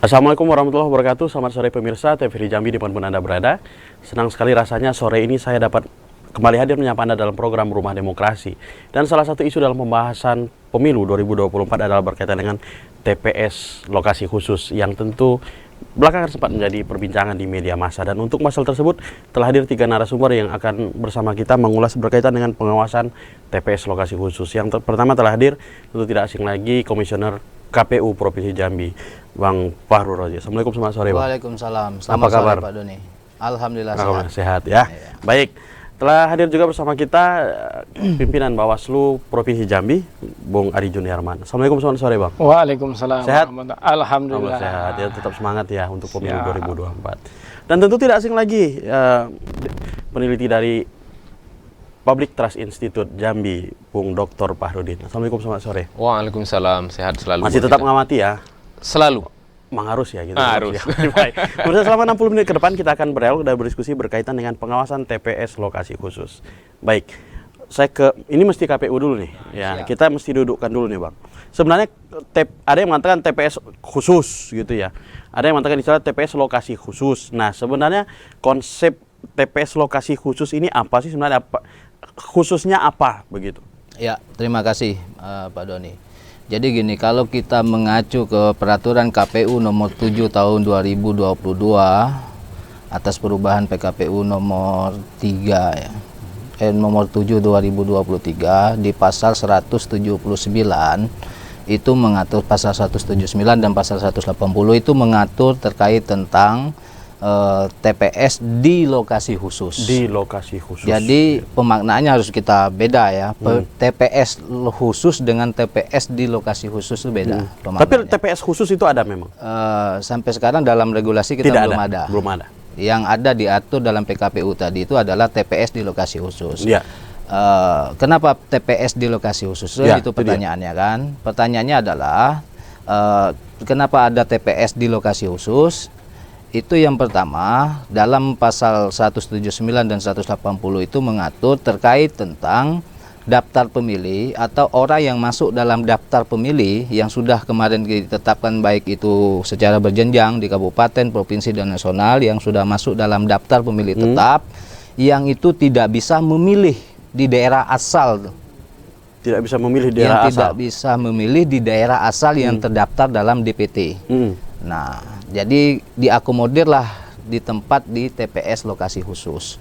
Assalamualaikum warahmatullahi wabarakatuh. Selamat sore pemirsa TVRI Jambi dimanapun Anda berada. Senang sekali rasanya sore ini saya dapat kembali hadir menyapa Anda dalam program Rumah Demokrasi. Dan salah satu isu dalam pembahasan pemilu 2024 adalah berkaitan dengan TPS lokasi khusus yang tentu belakangan sempat menjadi perbincangan di media massa. Dan untuk masalah tersebut telah hadir 3 narasumber yang akan bersama kita mengulas berkaitan dengan pengawasan TPS lokasi khusus. Yang pertama telah hadir tentu tidak asing lagi Komisioner KPU Provinsi Jambi, Bang Fahru Rozi. Assalamualaikum, selamat sore Bang. Waalaikumsalam. Apa kabar Pak Doni? Alhamdulillah sehat ya. Baik, telah hadir juga bersama kita pimpinan Bawaslu Provinsi Jambi, Bung Adi Juniarman. Assalamualaikum, selamat sore Bang. Waalaikumsalam. Sehat? Alhamdulillah. Sehat ya, tetap semangat ya untuk pemilu 2024. Dan tentu tidak asing lagi peneliti dari Public Trust Institute Jambi, Bung Dr. Fahrudin. Assalamualaikum, selamat sore. Waalaikumsalam, sehat selalu. Masih tetap mengamati ya? Selalu. Memang harus ya gitu. Harus. Baik. Kemudian selama 60 menit ke depan kita akan berdialog dan berdiskusi berkaitan dengan pengawasan TPS lokasi khusus. Baik. Ini mesti KPU dulu nih. Ya, kita mesti dudukkan dulu nih, Bang. Sebenarnya ada yang mengatakan TPS khusus gitu ya. Ada yang mengatakan istilah TPS lokasi khusus. Nah, sebenarnya konsep TPS lokasi khusus ini apa sih sebenarnya, khususnya apa begitu? Ya, terima kasih Pak Doni. Jadi gini, kalau kita mengacu ke peraturan KPU nomor 7 tahun 2022 atas perubahan PKPU nomor 3 ya. Nomor 7 2023 di pasal 179 itu mengatur, pasal 179 dan pasal 180 itu mengatur terkait tentang TPS di lokasi khusus. Di lokasi khusus. Jadi pemaknaannya harus kita beda ya. TPS khusus dengan TPS di lokasi khusus itu beda. Tapi TPS khusus itu ada memang? Sampai sekarang dalam regulasi kita Tidak belum ada. Belum ada. Yang ada diatur dalam PKPU tadi itu adalah TPS di lokasi khusus. Ya. Kenapa TPS di lokasi khusus? Ya, itu pertanyaannya kan. Pertanyaannya adalah kenapa ada TPS di lokasi khusus? Itu yang pertama, dalam pasal 179 dan 180 itu mengatur terkait tentang daftar pemilih atau orang yang masuk dalam daftar pemilih yang sudah kemarin ditetapkan baik itu secara berjenjang di kabupaten, provinsi, dan nasional, yang sudah masuk dalam daftar pemilih tetap, yang itu tidak bisa memilih di daerah asal. Tidak bisa memilih di daerah asal. Tidak bisa memilih di daerah asal yang terdaftar dalam DPT. Nah, jadi diakomodirlah di tempat di TPS lokasi khusus.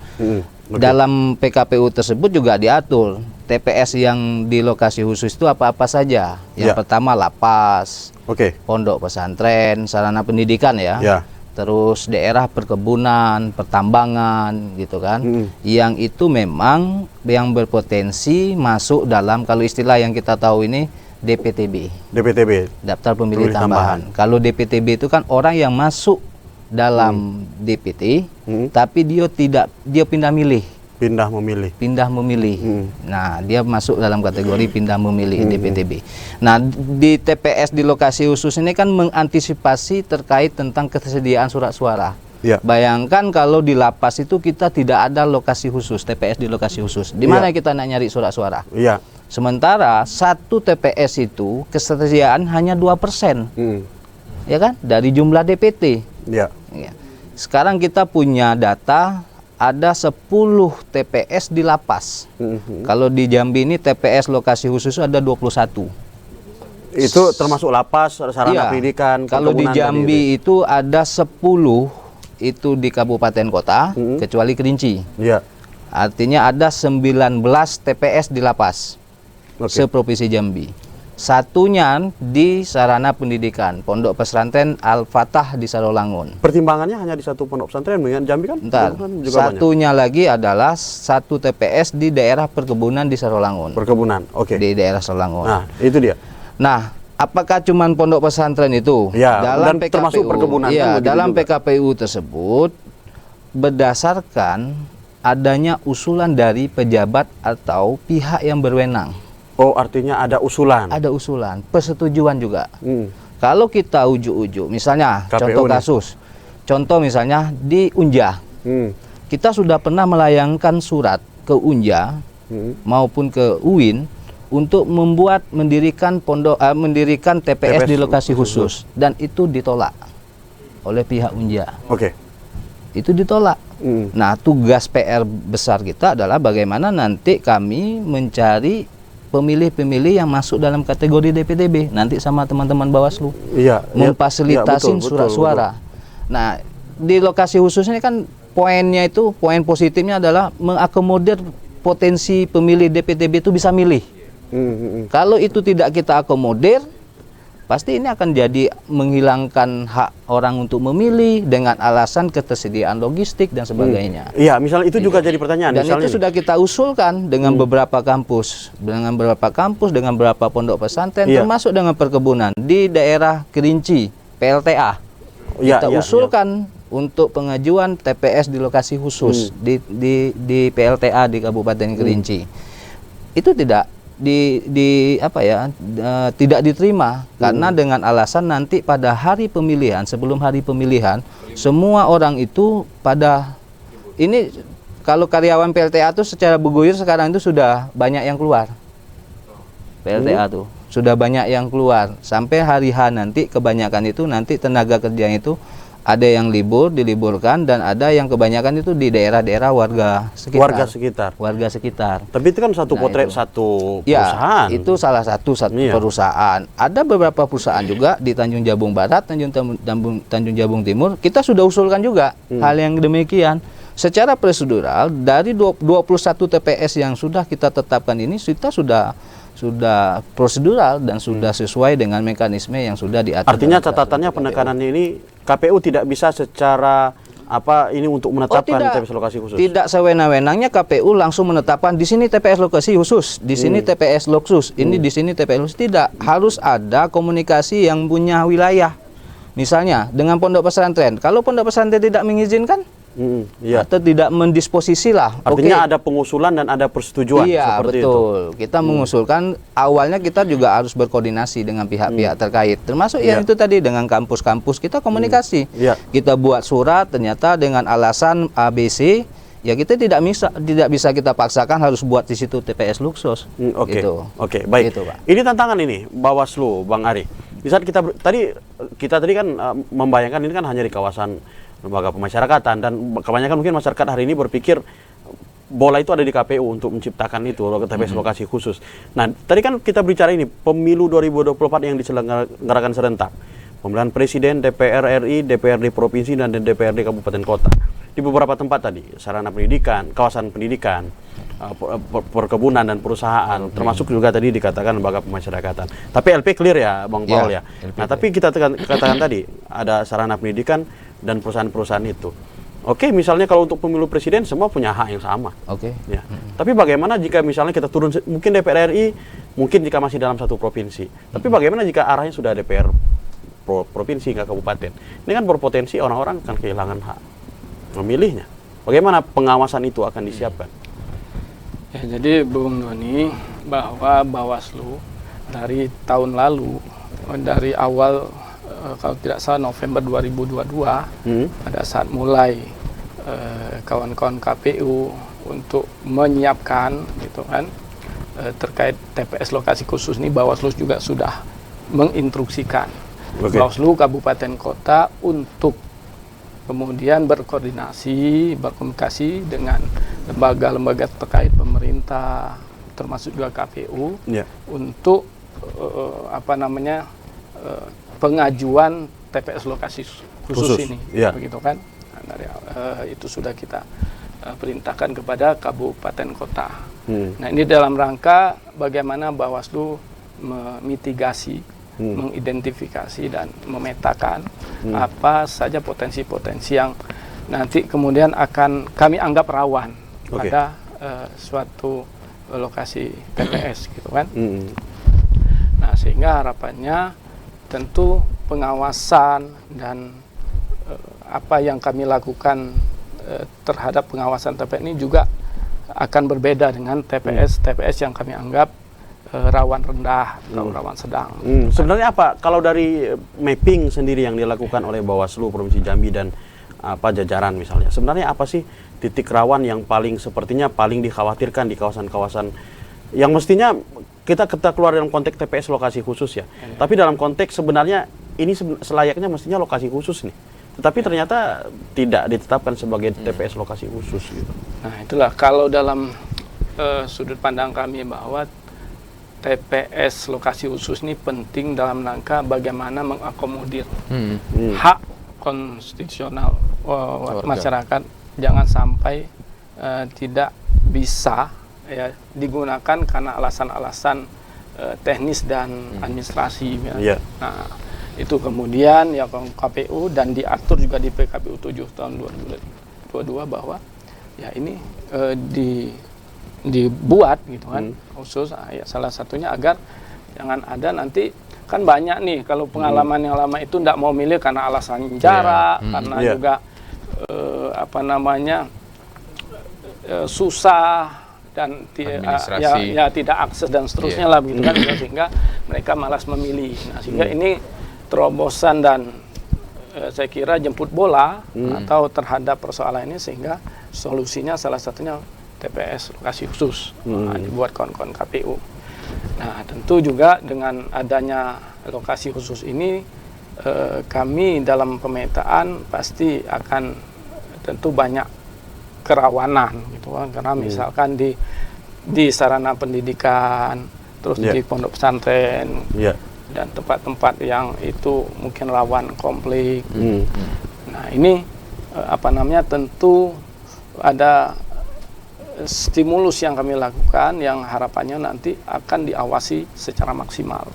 Dalam PKPU tersebut juga diatur TPS yang di lokasi khusus itu apa-apa saja. Yang pertama lapas, pondok pesantren, sarana pendidikan ya. Terus daerah perkebunan, pertambangan gitu kan. Yang itu memang yang berpotensi masuk dalam, kalau istilah yang kita tahu ini, DPTB. Daftar pemilih tambahan. Kalau DPTB itu kan orang yang masuk dalam DPT, tapi dia pindah milih. Pindah memilih. Nah, dia masuk dalam kategori pindah memilih DPTB. Nah, di TPS di lokasi khusus ini kan mengantisipasi terkait tentang ketersediaan surat suara. Ya. Bayangkan kalau di lapas itu kita tidak ada lokasi khusus, TPS di lokasi khusus. Di mana kita nak nyari surat suara? Iya. Sementara satu TPS itu ketersediaan hanya 2%. Ya kan? Dari jumlah DPT. Ya. Sekarang kita punya data ada 10 TPS di lapas. Kalau di Jambi ini TPS lokasi khusus ada 21. Itu termasuk lapas, sarana pendidikan, kalau di Jambi itu ada 10 itu di kabupaten kota, kecuali Kerinci. Iya. Artinya ada 19 TPS di lapas. Seprovinsi Jambi. Satunya di sarana pendidikan, pondok pesantren Al-Fatah di Sarolangun. Pertimbangannya hanya di satu pondok pesantren dengan Jambi kan? Juga satunya banyak. Lagi adalah satu TPS di daerah perkebunan di Sarolangun. Di daerah Sarolangun. Nah, itu dia. Nah, apakah cuma pondok pesantren itu? Ya, dalam dan PKPU, termasuk perkebunan. Iya, dalam PKPU tersebut berdasarkan adanya usulan dari pejabat atau pihak yang berwenang. Oh, artinya ada usulan. Ada usulan, persetujuan juga. Kalau kita ujuk-ujuk, misalnya KPU contoh misalnya di Unja, kita sudah pernah melayangkan surat ke Unja maupun ke UIN untuk mendirikan TPS di lokasi khusus, dan itu ditolak. oleh pihak Unja. Oke. Itu ditolak. Nah, tugas PR besar kita adalah bagaimana nanti kami mencari pemilih-pemilih yang masuk dalam kategori DPTB nanti sama teman-teman Bawaslu. Iya. Memfasilitasi betul, surat suara. Nah, di lokasi khusus ini kan poinnya itu, poin positifnya adalah mengakomodir potensi pemilih DPTB itu bisa milih. Kalau itu tidak kita akomodir, pasti ini akan jadi menghilangkan hak orang untuk memilih dengan alasan ketersediaan logistik dan sebagainya. Iya, misal itu juga jadi pertanyaan. Dan misalnya itu sudah kita usulkan dengan beberapa kampus, dengan beberapa pondok pesantren, termasuk dengan perkebunan di daerah Kerinci, PLTA. Kita usulkan untuk pengajuan TPS di lokasi khusus di PLTA di Kabupaten Kerinci. Itu tidak tidak diterima karena dengan alasan nanti pada hari pemilihan, sebelum hari pemilihan, semua orang itu pada ini, kalau karyawan PLTA itu secara bergulir sekarang itu sudah banyak yang keluar. PLTA tuh sudah banyak yang keluar sampai hari H nanti, kebanyakan itu nanti tenaga kerja itu ada yang diliburkan, dan ada yang kebanyakan itu di daerah-daerah warga sekitar. Tapi itu kan satu satu perusahaan. Ya, itu salah satu perusahaan. Ada beberapa perusahaan juga di Tanjung Jabung Barat, Tanjung Jabung Timur. Kita sudah usulkan juga hal yang demikian. Secara prosedural dari 21 TPS yang sudah kita tetapkan ini, kita sudah prosedural dan sudah sesuai dengan mekanisme yang sudah diatur. Artinya catatannya penekanannya ini KPU tidak bisa secara ini untuk menetapkan TPS lokasi khusus. Tidak sewenang-wenangnya KPU langsung menetapkan di sini TPS lokasi khusus, di sini TPS loksus, ini di sini TPS khusus. Tidak, harus ada komunikasi yang punya wilayah. Misalnya dengan pondok pesantren, kalau pondok pesantren tidak mengizinkan, atau tidak mendisposisi lah. Artinya ada pengusulan dan ada persetujuan. Iya, seperti betul. Itu. Kita mengusulkan, awalnya kita juga harus berkoordinasi dengan pihak-pihak terkait. Termasuk yang itu tadi dengan kampus-kampus kita komunikasi. Kita buat surat, ternyata dengan alasan ABC, ya kita tidak bisa kita paksakan harus buat di situ TPS Luksus. Oke, baik. Gitu, Pak. Ini tantangan ini Bawaslu, Bang Ari. Di saat kita tadi kan membayangkan ini kan hanya di kawasan lembaga pemasyarakatan, dan kebanyakan mungkin masyarakat hari ini berpikir bola itu ada di KPU untuk menciptakan itu TPS lokasi khusus. Nah, tadi kan kita bicara ini pemilu 2024 yang diselenggarakan serentak. Pemilihan presiden, DPR RI, DPRD provinsi, dan DPRD kabupaten kota. Di beberapa tempat tadi, sarana pendidikan, kawasan pendidikan, perkebunan dan perusahaan, termasuk juga tadi dikatakan lembaga pemasyarakatan. Tapi LP clear ya, Bang Paul ya. Nah, tapi kita katakan tadi ada sarana pendidikan dan perusahaan-perusahaan itu. Oke, misalnya kalau untuk pemilu presiden semua punya hak yang sama. Ya. Tapi bagaimana jika misalnya kita turun, mungkin DPR RI, mungkin jika masih dalam satu provinsi. Tapi bagaimana jika arahnya sudah DPR provinsi hingga kabupaten? Ini kan berpotensi orang-orang akan kehilangan hak memilihnya. Bagaimana pengawasan itu akan disiapkan? Ya, jadi Bung Doni, bahwa Bawaslu dari tahun lalu, dari awal kalau tidak salah November 2022, pada saat mulai kawan-kawan KPU untuk menyiapkan gitu kan terkait TPS lokasi khusus ini, Bawaslu juga sudah menginstruksikan Bawaslu kabupaten kota untuk kemudian berkomunikasi dengan lembaga-lembaga terkait pemerintah, termasuk juga KPU, untuk pengajuan TPS lokasi khusus ini, begitu kan? Nah, itu sudah kita perintahkan kepada kabupaten kota. Nah, ini dalam rangka bagaimana Bawaslu memitigasi, mengidentifikasi dan memetakan apa saja potensi-potensi yang nanti kemudian akan kami anggap rawan pada suatu lokasi TPS, gitu kan? Nah, sehingga harapannya tentu pengawasan dan apa yang kami lakukan terhadap pengawasan TPS ini juga akan berbeda dengan TPS yang kami anggap rawan rendah atau rawan sedang. Sebenarnya apa kalau dari mapping sendiri yang dilakukan oleh Bawaslu Provinsi Jambi dan jajaran misalnya, sebenarnya apa sih titik rawan yang sepertinya paling dikhawatirkan di kawasan-kawasan yang mestinya kita keluar dalam konteks TPS lokasi khusus ya. Tapi dalam konteks sebenarnya ini selayaknya mestinya lokasi khusus nih. tapi ternyata tidak ditetapkan sebagai TPS lokasi khusus gitu. Nah, itulah kalau dalam sudut pandang kami bahwa TPS lokasi khusus ini penting dalam rangka bagaimana mengakomodir hak konstitusional masyarakat, jangan sampai tidak bisa ya digunakan karena alasan-alasan teknis dan administrasi ya. Nah, itu kemudian ya KPU dan diatur juga di PKPU 7 tahun 2022 bahwa ya ini dibuat gitu kan khusus ya salah satunya agar jangan ada nanti kan banyak nih kalau pengalaman yang lama itu tidak mau milih karena alasan jarak karena juga susah dan tidak akses dan seterusnya lah begitu kan sehingga mereka malas memilih. Nah, sehingga ini terobosan dan saya kira jemput bola atau terhadap persoalan ini sehingga solusinya salah satunya TPS lokasi khusus dibuat kawan-kawan KPU. Nah, tentu juga dengan adanya lokasi khusus ini kami dalam pemetaan pasti akan tentu banyak kerawanan gitu kan, karena misalkan di sarana pendidikan, terus di pondok pesantren dan tempat-tempat yang itu mungkin rawan konflik. Nah, ini tentu ada stimulus yang kami lakukan yang harapannya nanti akan diawasi secara maksimal.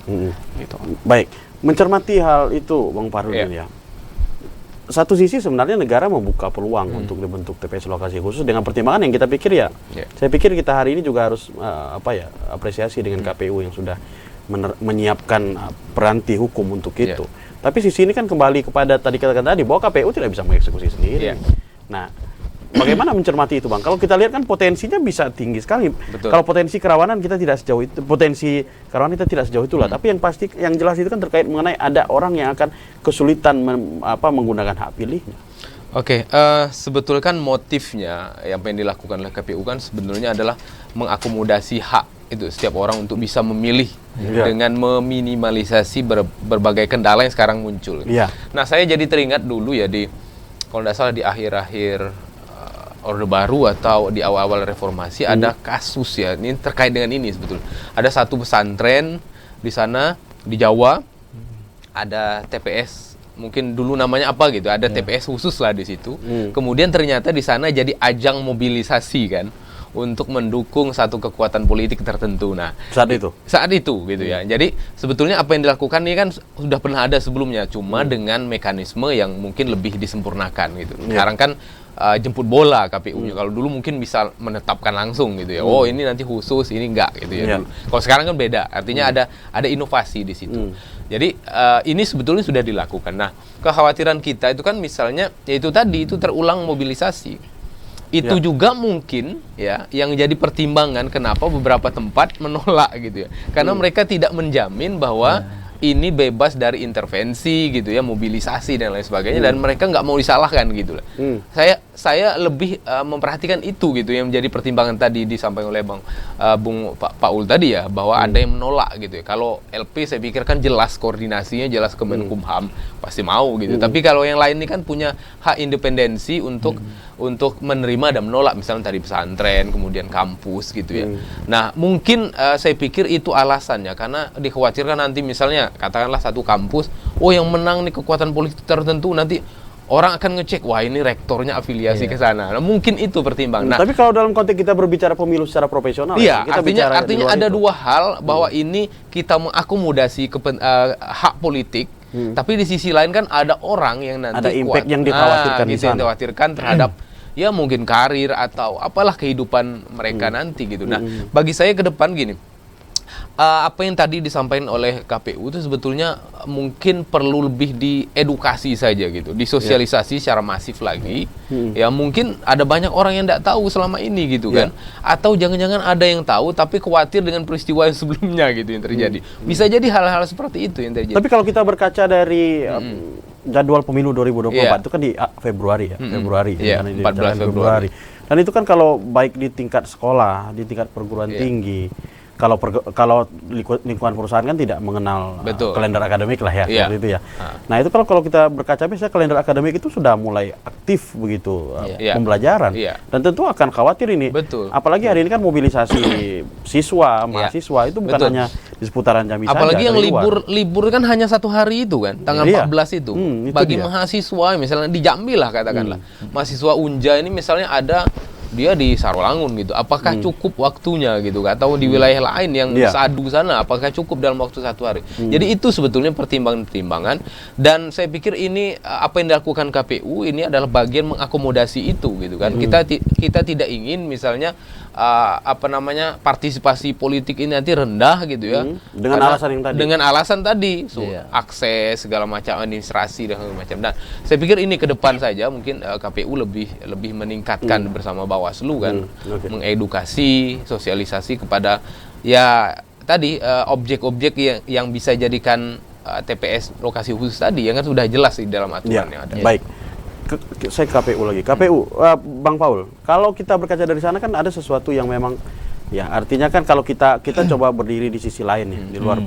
Gitu. Baik, mencermati hal itu Bang Fahrudin ya. Satu sisi sebenarnya negara membuka peluang untuk dibentuk TPS lokasi khusus dengan pertimbangan yang kita pikir saya pikir kita hari ini juga harus apresiasi dengan KPU yang sudah menyiapkan peranti hukum untuk itu. Tapi sisi ini kan kembali kepada tadi katakan tadi bahwa KPU tidak bisa mengeksekusi sendiri. Nah, bagaimana mencermati itu Bang? Kalau kita lihat kan potensinya bisa tinggi sekali. Betul. Kalau potensi kerawanan kita tidak sejauh itu, itulah. Tapi yang pasti, yang jelas itu kan terkait mengenai ada orang yang akan kesulitan menggunakan hak pilihnya. Oke, sebetulnya kan motifnya yang pengen dilakukan oleh KPU kan sebenarnya adalah mengakomodasi hak itu setiap orang untuk bisa memilih dengan meminimalisasi berbagai kendala yang sekarang muncul. Nah, saya jadi teringat dulu ya kalau tidak salah di akhir-akhir Orde Baru atau di awal-awal reformasi ada kasus ya, ini terkait dengan ini sebetulnya. Ada satu pesantren di sana di Jawa, ada TPS, mungkin dulu namanya apa gitu, ada TPS khusus lah di situ. Kemudian ternyata di sana jadi ajang mobilisasi kan untuk mendukung satu kekuatan politik tertentu. Nah, saat itu gitu ya. Jadi sebetulnya apa yang dilakukan ini kan sudah pernah ada sebelumnya, cuma dengan mekanisme yang mungkin lebih disempurnakan gitu. Sekarang kan jemput bola KPU-nya. Kalau dulu mungkin bisa menetapkan langsung gitu ya. Oh, ini nanti khusus, ini enggak gitu ya. Kalau sekarang kan beda. Artinya ada inovasi di situ. Jadi ini sebetulnya sudah dilakukan. Nah, kekhawatiran kita itu kan misalnya yaitu tadi itu terulang mobilisasi. Itu juga mungkin ya yang jadi pertimbangan kenapa beberapa tempat menolak gitu ya. Karena mereka tidak menjamin bahwa ini bebas dari intervensi gitu ya, mobilisasi dan lain sebagainya, dan mereka nggak mau disalahkan gitu lah. Saya lebih memperhatikan itu gitu yang menjadi pertimbangan tadi disampaikan oleh Pak Paul tadi ya, bahwa ada yang menolak gitu ya. Kalau LP saya pikir kan jelas koordinasinya, jelas Kemenkumham pasti mau gitu. Tapi kalau yang lain ini kan punya hak independensi untuk menerima dan menolak, misalnya tadi pesantren, kemudian kampus gitu ya. Nah, mungkin saya pikir itu alasannya, karena dikhawatirkan nanti misalnya katakanlah satu kampus, yang menang nih kekuatan politik tertentu, nanti orang akan ngecek, wah ini rektornya afiliasi ke sana. Nah, mungkin itu pertimbangan. Nah, tapi kalau dalam konteks kita berbicara pemilu secara profesional, artinya ada dua hal, bahwa ini kita mengakomodasi hak politik, tapi di sisi lain kan ada orang yang nanti ada impact yang dikhawatirkan di sana. Yang dikhawatirkan terhadap ya mungkin karir atau apalah kehidupan mereka nanti gitu. Nah, bagi saya ke depan gini, apa yang tadi disampaikan oleh KPU itu sebetulnya mungkin perlu lebih diedukasi saja gitu, disosialisasi secara masif lagi. Ya mungkin ada banyak orang yang tidak tahu selama ini gitu kan, atau jangan-jangan ada yang tahu tapi khawatir dengan peristiwa yang sebelumnya gitu yang terjadi. Bisa jadi hal-hal seperti itu yang terjadi. Tapi kalau kita berkaca dari jadwal pemilu 2024 itu kan di Februari ya, Februari 14 Februari. Dan itu kan kalau baik di tingkat sekolah, di tingkat perguruan tinggi, kalau lingkungan perusahaan kan tidak mengenal kalender akademik lah ya, seperti itu ya. Nah itu kalau kita berkaca misalnya kalender akademik itu sudah mulai aktif begitu pembelajaran, dan tentu akan khawatir ini. Apalagi hari ini kan mobilisasi siswa, mahasiswa itu bukan hanya di seputaran Jambi saja. Apalagi yang libur kan hanya 1 hari itu kan, tanggal 14 itu. Bagi mahasiswa misalnya di Jambi lah katakanlah, mahasiswa Unja ini misalnya ada dia di Sarolangun gitu, apakah cukup waktunya gitu, atau di wilayah lain yang Sadu sana, apakah cukup dalam waktu 1 hari? Jadi itu sebetulnya pertimbangan-pertimbangan, dan saya pikir ini apa yang dilakukan KPU ini adalah bagian mengakomodasi itu gitu kan. Kita tidak ingin misalnya partisipasi politik ini nanti rendah gitu ya, dengan alasan yang tadi. Dengan alasan tadi, akses segala macam administrasi dan segala macam. Nah, saya pikir ini ke depan saja mungkin KPU lebih meningkatkan bersama Bawaslu kan, mengedukasi, sosialisasi kepada tadi objek-objek yang bisa jadikan TPS lokasi khusus tadi yang kan sudah jelas di dalam aturan yang ada. Baik. Saya KPU lagi. KPU, Bang Paul, kalau kita berkaca dari sana kan ada sesuatu yang memang artinya kan kalau kita coba berdiri di sisi lain ya, di luar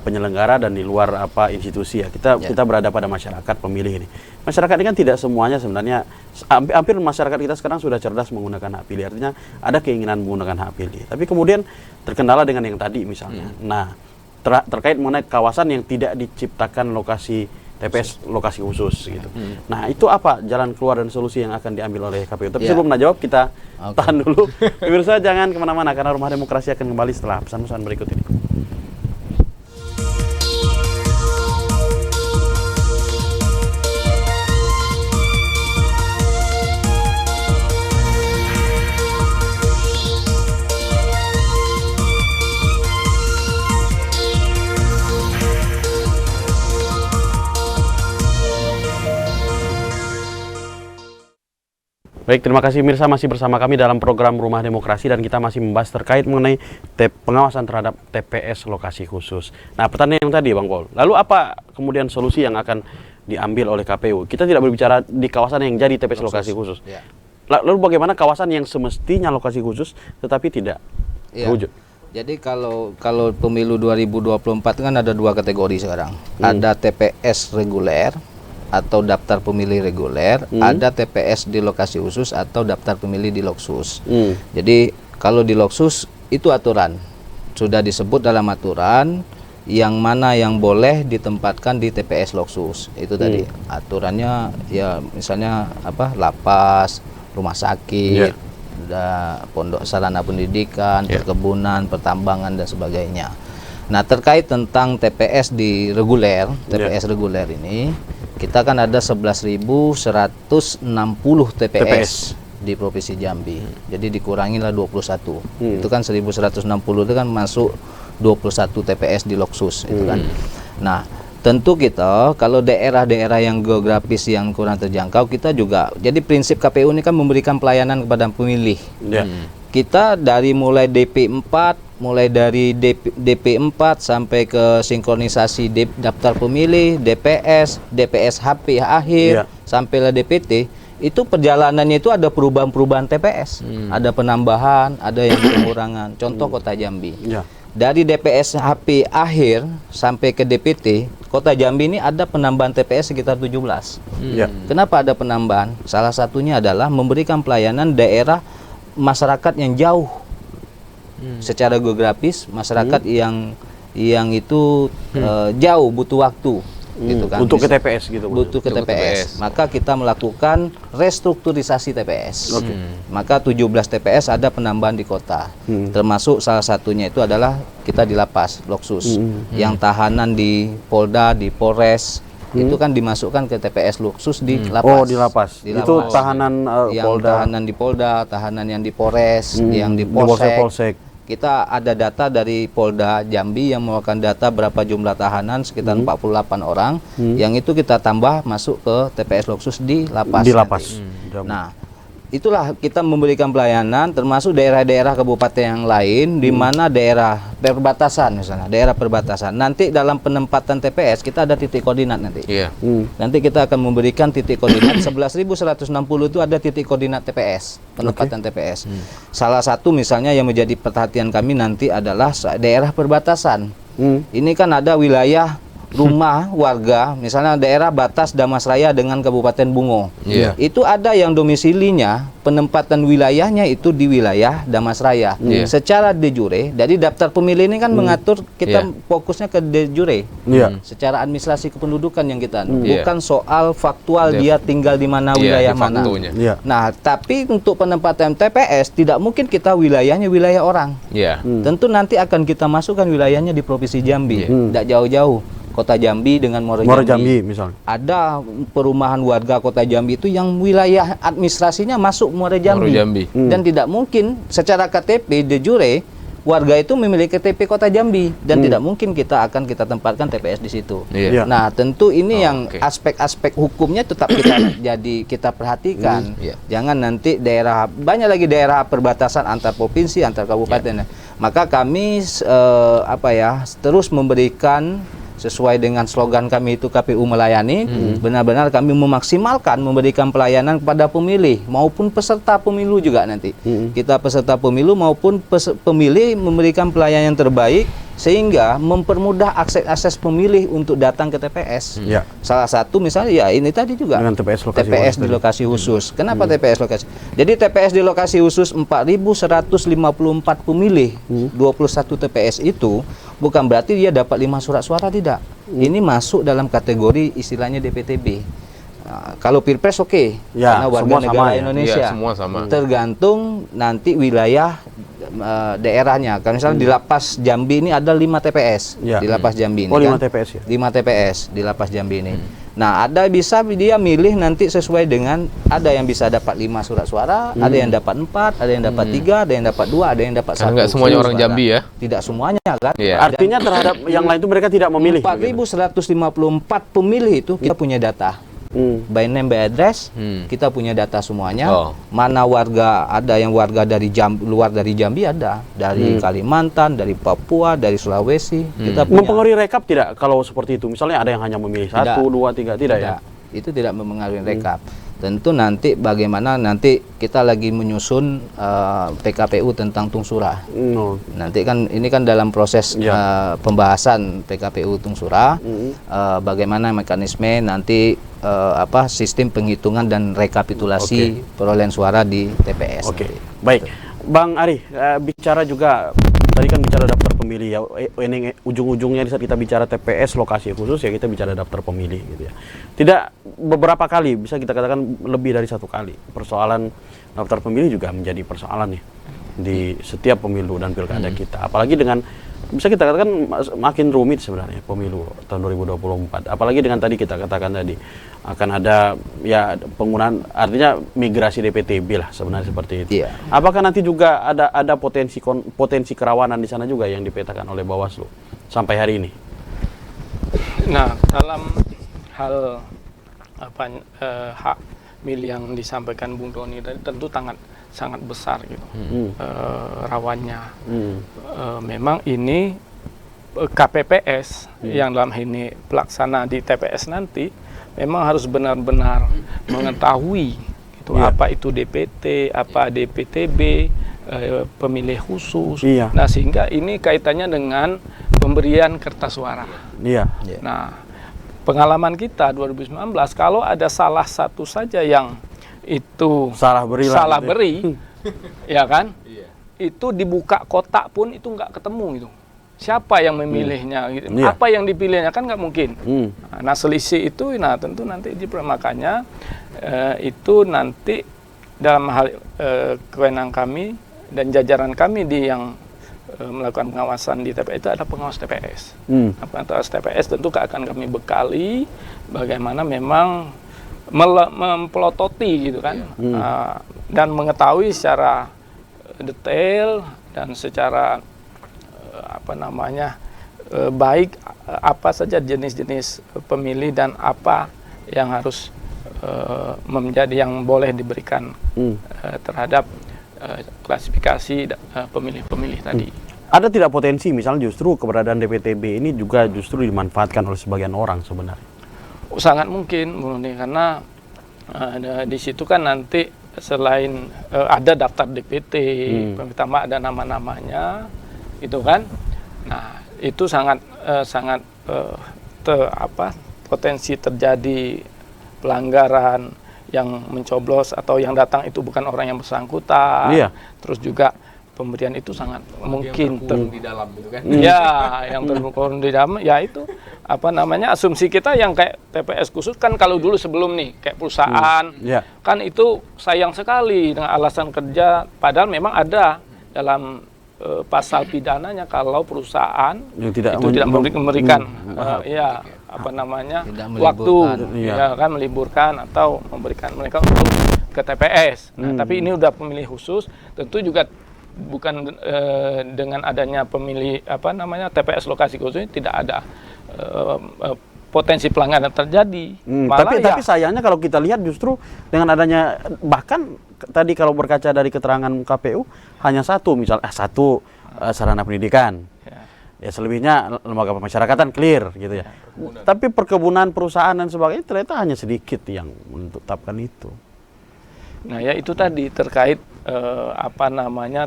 penyelenggara dan di luar institusi ya. Kita berada pada masyarakat pemilih ini. Masyarakat ini kan tidak semuanya sebenarnya, hampir masyarakat kita sekarang sudah cerdas menggunakan hak pilih. Artinya ada keinginan menggunakan hak pilih. Tapi kemudian terkendala dengan yang tadi misalnya. Nah, terkait mengenai kawasan yang tidak diciptakan lokasi TPS lokasi khusus gitu. Nah, itu apa jalan keluar dan solusi yang akan diambil oleh KPU? Tapi sebelum menjawab, kita tahan dulu. Pemirsa jangan kemana-mana karena Rumah Demokrasi akan kembali setelah pesan-pesan berikut ini. Baik, terima kasih Mirsa, masih bersama kami dalam program Rumah Demokrasi dan kita masih membahas terkait mengenai pengawasan terhadap TPS lokasi khusus. Nah, pertanyaan yang tadi Bang Paul, lalu apa kemudian solusi yang akan diambil oleh KPU? Kita tidak berbicara di kawasan yang jadi TPS lokasi khusus. Lalu bagaimana kawasan yang semestinya lokasi khusus tetapi tidak terwujud? Jadi kalau pemilu 2024 kan ada 2 kategori sekarang. Ada TPS reguler atau daftar pemilih reguler, ada TPS di lokasi khusus atau daftar pemilih di loksus. Jadi kalau di loksus itu aturan sudah disebut dalam aturan yang mana yang boleh ditempatkan di TPS loksus. Itu tadi aturannya ya, misalnya lapas, rumah sakit, pondok sarana pendidikan, perkebunan, pertambangan dan sebagainya. Nah, terkait tentang TPS di reguler, TPS reguler ini kita kan ada 11.160 TPS di Provinsi Jambi. Jadi dikurangilah 21. Itu kan 1.160 itu kan masuk 21 TPS di loksus itu kan. Nah, tentu kita kalau daerah-daerah yang geografis yang kurang terjangkau, kita juga, jadi prinsip KPU ini kan memberikan pelayanan kepada pemilih. Kita dari mulai dari DP4 sampai ke sinkronisasi daftar pemilih, DPS HP akhir, sampailah DPT, itu perjalanannya itu ada perubahan-perubahan TPS, ada penambahan, ada yang pengurangan. Contoh Kota Jambi, dari DPS HP akhir sampai ke DPT, Kota Jambi ini ada penambahan TPS sekitar 17. Kenapa ada penambahan? Salah satunya adalah memberikan pelayanan daerah masyarakat yang jauh secara geografis, masyarakat yang itu jauh, butuh waktu gitu kan, untuk ke TPS gitu, butuh ke TPS. Maka kita melakukan restrukturisasi TPS. Maka 17 TPS ada penambahan di kota, termasuk salah satunya itu adalah kita di lapas loksus, yang tahanan di Polda, di Polres itu kan dimasukkan ke TPS loksus di lapas. Oh, di lapas. Itu tahanan Polda. Tahanan di Polda, tahanan yang di Polres, yang di Polsek. Kita ada data dari Polda Jambi yang melakukan data berapa jumlah tahanan, sekitar 48 orang, yang itu kita tambah masuk ke TPS loksus di lapas. Di lapas. Nah, itulah kita memberikan pelayanan termasuk daerah-daerah kabupaten yang lain di mana daerah perbatasan misalnya, daerah perbatasan. Nanti dalam penempatan TPS kita ada titik koordinat nanti. Iya. Nanti kita akan memberikan titik koordinat 11.160 itu ada titik koordinat TPS, penempatan TPS. Salah satu misalnya yang menjadi perhatian kami nanti adalah daerah perbatasan. Ini kan ada wilayah rumah warga, misalnya daerah batas Damasraya dengan Kabupaten Bungo. Itu ada yang domisilinya, penempatan wilayahnya itu di wilayah Damasraya. Secara de jure, jadi daftar pemilih ini kan mengatur kita fokusnya ke de jure. Secara administrasi kependudukan yang kita bukan soal faktual dia tinggal di mana wilayah mana. Nah, tapi untuk penempatan TPS tidak mungkin kita wilayahnya wilayah orang. Tentu nanti akan kita masukkan wilayahnya di Provinsi Jambi, tidak jauh-jauh. Kota Jambi dengan Muaro Jambi misalnya. Ada perumahan warga Kota Jambi itu yang wilayah administrasinya masuk Muaro Jambi. Dan tidak mungkin secara KTP de jure warga itu memiliki KTP Kota Jambi dan tidak mungkin kita tempatkan TPS di situ. Nah, tentu ini yang aspek-aspek hukumnya tetap kita perhatikan. Jangan nanti banyak lagi daerah perbatasan antar provinsi, antar kabupaten. Maka kami terus memberikan sesuai dengan slogan kami itu KPU melayani, benar-benar kami memaksimalkan memberikan pelayanan kepada pemilih maupun peserta pemilu juga nanti. Kita peserta pemilu maupun pemilih memberikan pelayanan yang terbaik sehingga mempermudah akses pemilih untuk datang ke TPS. Salah satu misalnya ya ini tadi juga dengan TPS di lokasi khusus. Kenapa TPS lokasi? Jadi TPS di lokasi khusus 4.154 pemilih, 21 TPS itu bukan berarti dia dapat 5 surat suara, tidak. Ini masuk dalam kategori istilahnya DPTB. Kalau Pilpres karena warga negara Indonesia. Semua sama. Tergantung nanti wilayah daerahnya. Kalau misalnya di Lapas Jambi ini ada 5 TPS. Di Lapas Jambi ini. 5 TPS ya. 5 TPS di Lapas Jambi ini. Nah, ada bisa dia milih nanti sesuai dengan ada yang bisa dapat 5 surat suara, ada yang dapat 4, ada yang dapat 3, ada yang dapat 2, ada yang dapat 1. Enggak semuanya orang Jambi ya. Tidak semuanya kan. Artinya terhadap yang lain itu mereka tidak memilih. 4.154 pemilih itu kita punya data. By name, by address, kita punya data semuanya. Mana warga, ada yang warga dari luar dari Jambi ada, dari Kalimantan, dari Papua, dari Sulawesi. Kita punya. Mempengaruhi rekap tidak kalau seperti itu? Misalnya ada yang hanya memilih 1, 2, 3, tidak ya? Itu tidak mempengaruhi rekap. Tentu nanti bagaimana nanti kita lagi menyusun PKPU tentang Tungsura. Nanti kan ini kan dalam proses pembahasan PKPU Tungsura, bagaimana mekanisme nanti sistem penghitungan dan rekapitulasi perolehan suara di TPS. Baik, Bang Ari, bicara juga tadi kan bicara daftar pemilih ya. Ini ujung-ujungnya di saat kita bicara TPS lokasi khusus ya kita bicara daftar pemilih gitu ya. Tidak beberapa kali, bisa kita katakan lebih dari 1 kali. Persoalan daftar pemilih juga menjadi persoalan ya di setiap pemilu dan pilkada kita. Apalagi dengan bisa kita katakan makin rumit sebenarnya pemilu tahun 2024. Apalagi dengan tadi kita katakan tadi akan ada ya penggunaan, artinya migrasi DPTB lah sebenarnya seperti itu. Apakah nanti juga ada potensi kerawanan di sana juga yang dipetakan oleh Bawaslu sampai hari ini? Nah, dalam hal hak milih yang disampaikan Bung Doni tadi tentu sangat besar gitu rawannya. Memang ini KPPS yang dalam ini pelaksana di TPS nanti memang harus benar-benar mengetahui gitu, apa itu DPT, apa DPTB, pemilih khusus. Nah, sehingga ini kaitannya dengan pemberian kertas suara. Nah, pengalaman kita 2019 kalau ada salah satu saja yang itu salah beri ya kan, itu dibuka kotak pun itu nggak ketemu gitu. Siapa yang memilihnya gitu. Apa yang dipilihnya kan nggak mungkin. Nah, selisih itu tentu nanti makanya itu nanti dalam hal kewenangan kami dan jajaran kami yang melakukan pengawasan di TPS itu ada pengawas TPS. Pengawas TPS tentu akan kami bekali bagaimana memang mempelototi gitu kan, dan mengetahui secara detail dan secara baik apa saja jenis-jenis pemilih dan apa yang harus menjadi yang boleh diberikan terhadap klasifikasi pemilih-pemilih tadi. Ada tidak potensi misalnya justru keberadaan DPTB ini juga justru dimanfaatkan oleh sebagian orang sebenarnya? Sangat mungkin, Bu Nuni, karena di situ kan nanti selain ada daftar DPT, pertama ada nama-namanya, itu kan. Nah, itu sangat potensi terjadi pelanggaran yang mencoblos atau yang datang itu bukan orang yang bersangkutan. Iya. Terus juga pemberian itu sangat mungkin di dalam gitu kan. Ya, yang terkurung di dalam, ya itu asumsi kita yang kayak TPS khusus kan kalau dulu sebelum nih kayak perusahaan kan itu sayang sekali dengan alasan kerja, padahal memang ada dalam pasal pidananya kalau perusahaan yang tidak memberikan waktu ya kan meliburkan atau memberikan mereka untuk ke TPS. Nah, tapi ini udah pemilih khusus, tentu juga bukan dengan adanya pemilih TPS lokasi khusus tidak ada potensi pelanggaran terjadi. Tapi sayangnya kalau kita lihat justru dengan adanya, bahkan tadi kalau berkaca dari keterangan KPU hanya satu sarana pendidikan. Ya selebihnya lembaga pemasyarakatan clear gitu ya. Tapi perkebunan, perusahaan dan sebagainya ternyata hanya sedikit yang menetapkan itu. Nah, ya itu tadi terkait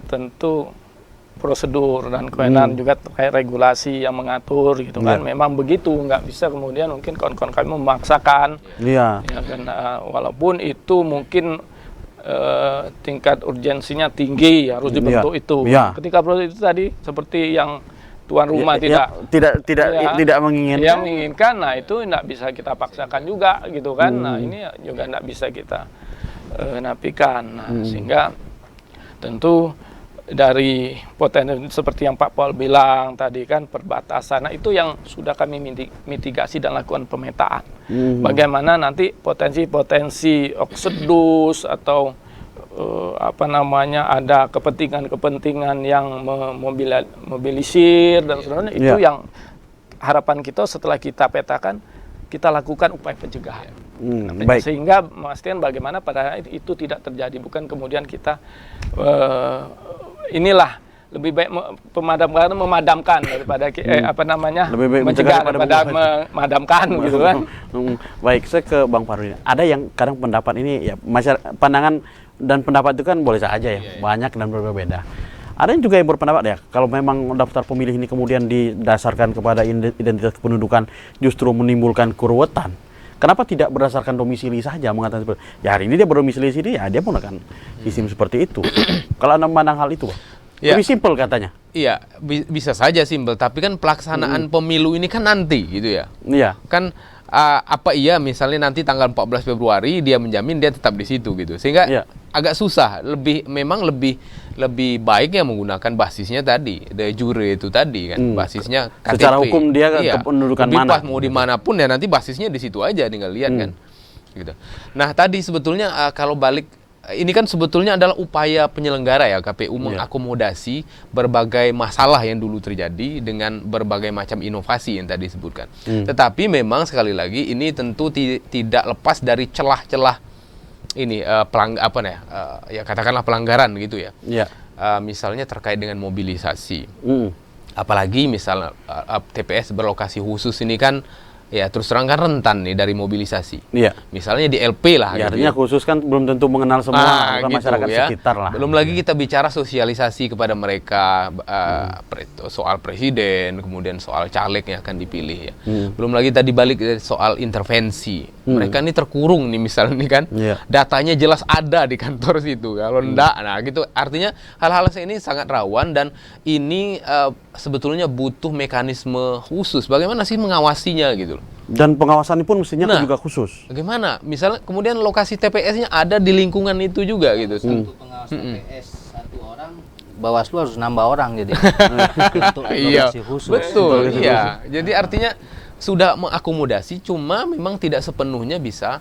tentu prosedur dan kewenangan juga terkait regulasi yang mengatur gitu kan. Memang begitu, nggak bisa kemudian mungkin kawan-kawan kami memaksakan. Ya kan, walaupun itu mungkin tingkat urgensinya tinggi harus dibentuk itu. Ketika proses itu tadi seperti yang tuan rumah tidak menginginkan, nah itu tidak bisa kita paksakan juga gitu kan. Nah, ini juga tidak bisa kita nafikan. Nah, sehingga tentu dari potensi seperti yang Pak Paul bilang tadi kan, perbatasan, nah itu yang sudah kami mitigasi dan lakukan pemetaan. Bagaimana nanti potensi-potensi oksedus atau ada kepentingan-kepentingan yang memobilisir dan sebagainya, itu yang harapan kita setelah kita petakan, kita lakukan upaya pencegahan. Sehingga memastikan bagaimana pada itu tidak terjadi, bukan kemudian kita lebih baik memadamkan daripada lebih baik mencegah daripada memadamkan gitu kan. Baik, saya ke Bang Farudin. Ada yang kadang pendapat ini ya, pandangan dan pendapat itu kan boleh saja ya, banyak dan berbeda. Ada yang juga yang berpendapat ya, kalau memang daftar pemilih ini kemudian didasarkan kepada identitas kependudukan justru menimbulkan keruwetan. Kenapa tidak berdasarkan domisili saja, mengatakan seperti, ya hari ini dia berdomisili sini, ya dia pun akan sistem seperti itu. Kalau Anda memandang hal itu, Pak? Lebih simpel katanya. Iya, bisa saja simpel, tapi kan pelaksanaan pemilu ini kan nanti gitu ya. Iya. Kan misalnya nanti tanggal 14 Februari dia menjamin dia tetap di situ gitu. Sehingga agak susah, memang lebih baik ya menggunakan basisnya tadi, de jure itu tadi kan, basisnya KTP. Secara hukum dia kependudukan lebih mana? Pas mau dimanapun ya nanti basisnya di situ aja, tinggal lihat kan. Gitu. Nah tadi sebetulnya kalau balik, ini kan sebetulnya adalah upaya penyelenggara ya KPU mengakomodasi berbagai masalah yang dulu terjadi dengan berbagai macam inovasi yang tadi disebutkan. Tetapi memang sekali lagi ini tentu tidak lepas dari celah-celah ini katakanlah pelanggaran gitu ya. Misalnya terkait dengan mobilisasi. Apalagi misalnya TPS berlokasi khusus ini kan ya terus terang kan rentan nih dari mobilisasi. Misalnya di LP lah. Ya, artinya khusus kan belum tentu mengenal semua masyarakat sekitar lah. Belum lagi kita bicara sosialisasi kepada mereka soal presiden, kemudian soal caleg yang akan dipilih ya. Belum lagi tadi balik soal intervensi. Mereka ini terkurung nih misalnya nih kan. Datanya jelas ada di kantor situ. Kalau enggak, nah gitu. Artinya hal-hal ini sangat rawan dan ini sebetulnya butuh mekanisme khusus. Bagaimana sih mengawasinya gitu? Dan pengawasan pun mestinya juga khusus. Bagaimana? Misalnya kemudian lokasi TPS-nya ada di lingkungan itu juga gitu. Satu pengawas TPS satu orang, Bawaslu harus nambah orang jadi. Untuk lokasi khusus. Betul, iya. Jadi artinya sudah mengakomodasi, cuma memang tidak sepenuhnya bisa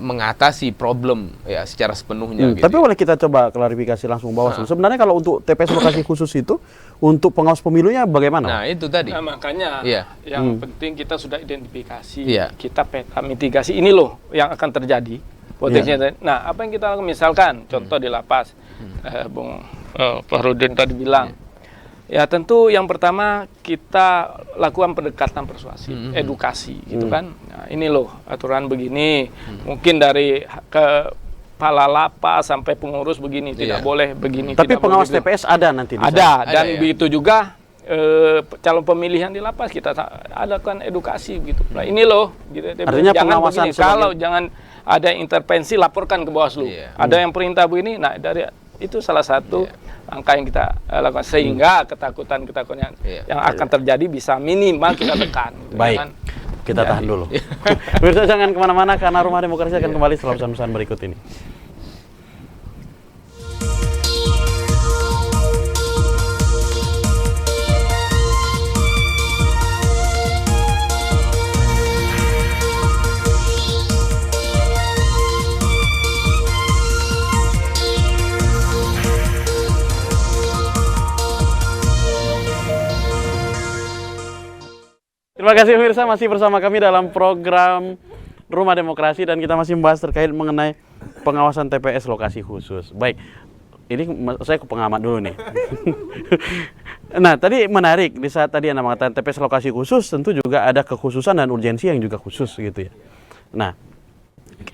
mengatasi problem ya secara sepenuhnya. Tapi boleh kita coba klarifikasi langsung Bawaslu. Sebenarnya kalau untuk TPS lokasi khusus itu untuk pengawas pemilunya bagaimana? Nah itu tadi. Nah, makanya yang penting kita sudah identifikasi, kita peta mitigasi ini loh yang akan terjadi potensinya. Nah apa yang kita lakukan misalkan contoh di lapas, Bung Farudin tadi bilang Ya tentu yang pertama kita lakukan pendekatan persuasif, edukasi gitu kan. Nah, ini loh aturan begini, mungkin dari kepala lapas sampai pengurus begini, tidak boleh begini. Tapi tidak pengawas boleh TPS ada nanti di ada, sana? dan ya. begitu juga calon pemilihan di lapas kita adakan edukasi gitu. Nah ini loh, gitu. Artinya jangan pengawasan begini, kalau jangan ada intervensi laporkan ke Bawaslu. Ada yang perintah begini, nah dari itu salah satu langkah yang kita lakukan sehingga ketakutan-ketakutan yang akan terjadi bisa minimal kita tekan. Gitu. Baik, Jangan kita tahan dulu. Pemirsa jangan kemana-mana karena Rumah Demokrasi akan kembali setelah pesan-pesan berikut ini. Terima kasih pemirsa, masih bersama kami dalam program Rumah Demokrasi dan kita masih membahas terkait mengenai pengawasan TPS lokasi khusus. Baik, ini saya ke pengamat dulu nih. Nah, tadi menarik di saat tadi Anda mengatakan TPS lokasi khusus tentu juga ada kekhususan dan urgensi yang juga khusus gitu ya. Nah,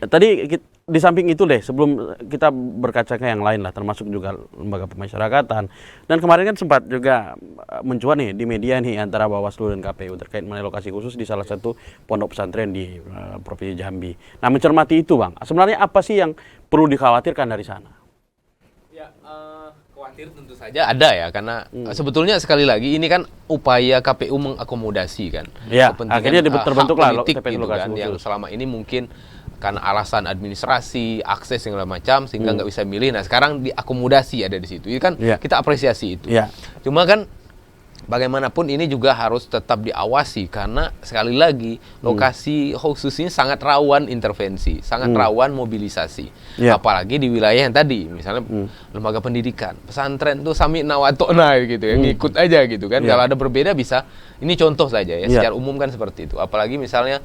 tadi di samping itu deh, sebelum kita berkaca ke yang lain lah, termasuk juga lembaga pemasyarakatan. Dan kemarin kan sempat juga mencuat nih di media nih antara Bawaslu dan KPU terkait mengenai lokasi khusus di salah satu pondok pesantren di Provinsi Jambi. Nah, mencermati itu Bang, sebenarnya apa sih yang perlu dikhawatirkan dari sana? Ya, khawatir tentu saja ada ya, karena sebetulnya sekali lagi ini kan upaya KPU mengakomodasi kan. Ya, kepentingan akhirnya terbentuklah politik TPS gitu lokasi kan, khusus. yang selama ini mungkin karena alasan administrasi, akses segala macam sehingga nggak bisa milih. Nah sekarang diakomodasi ada di situ, itu kan kita apresiasi itu. Cuma kan bagaimanapun ini juga harus tetap diawasi karena sekali lagi lokasi khusus ini sangat rawan intervensi, sangat rawan mobilisasi. Apalagi di wilayah yang tadi, misalnya lembaga pendidikan, pesantren tuh sami nawatona gitu ya, ngikut aja gitu kan. Kalau ada berbeda bisa, ini contoh saja ya, secara umum kan seperti itu. Apalagi misalnya